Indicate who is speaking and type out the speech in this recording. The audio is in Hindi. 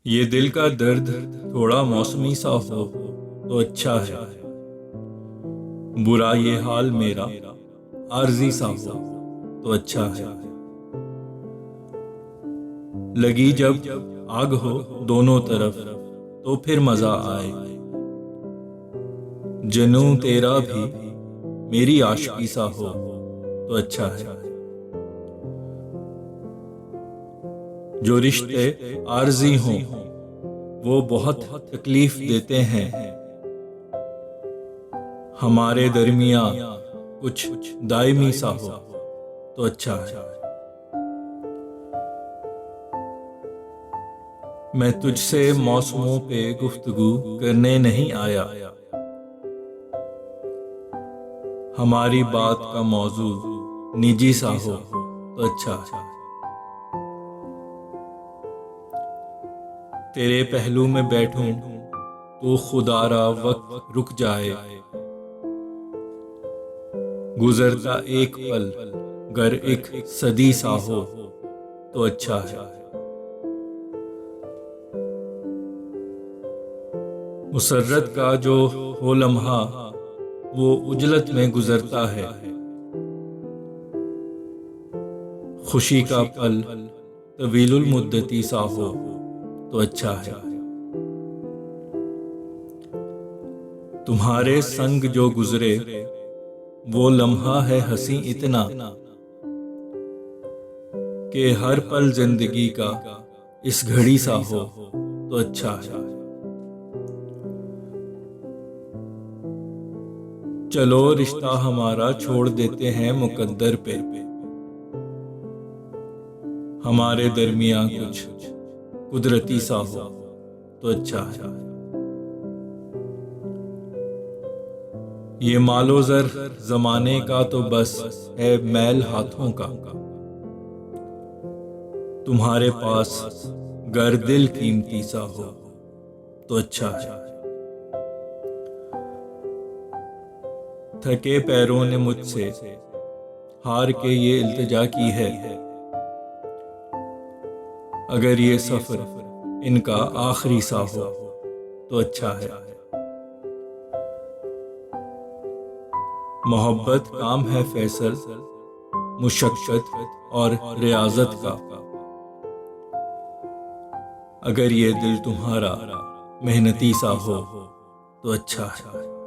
Speaker 1: ये दिल का दर्द थोड़ा मौसमी सा हो तो अच्छा है। बुरा ये हाल मेरा आर्जी सा हो तो अच्छा है। लगी जब आग हो दोनों तरफ तो फिर मजा आए। जनू तेरा भी मेरी आशिकी सा हो तो अच्छा है। जो रिश्ते आर्जी हों वो बहुत तकलीफ देते हैं। हमारे दरमियां कुछ दायमी सा हो तो अच्छा है। मैं तुझसे मौसमों पे गुफ्तगू करने नहीं आया। हमारी बात का मौजू निजी सा हो तो अच्छा है। तेरे पहलू में बैठूं तो खुदारा वक्त रुक जाए। गुजरता एक पल गर एक सदी सा हो तो अच्छा है। मुसर्रत का जो हो लम्हा वो उजलत में गुजरता है। खुशी का पल तवीलुल मुद्दती सा हो तो अच्छा है। तुम्हारे संग जो गुजरे वो लम्हा है हंसी इतना कि हर पल जिंदगी का इस घड़ी सा हो तो अच्छा है। चलो रिश्ता हमारा छोड़ देते हैं मुकद्दर पे। हमारे दरमियां कुछ कुदरती सा हो तो अच्छा है। ये मालो जर जमाने का तो बस है मैल हाथों का। तुम्हारे पास गर दिल कीमती सा हो तो अच्छा है। थके पैरों ने मुझसे हार के ये इल्तिजा की है। अगर ये सफर इनका आखिरी सा हो तो अच्छा है। मोहब्बत काम है फैसल मुशक्कत और रियाजत का। अगर ये दिल तुम्हारा मेहनती सा हो तो अच्छा है।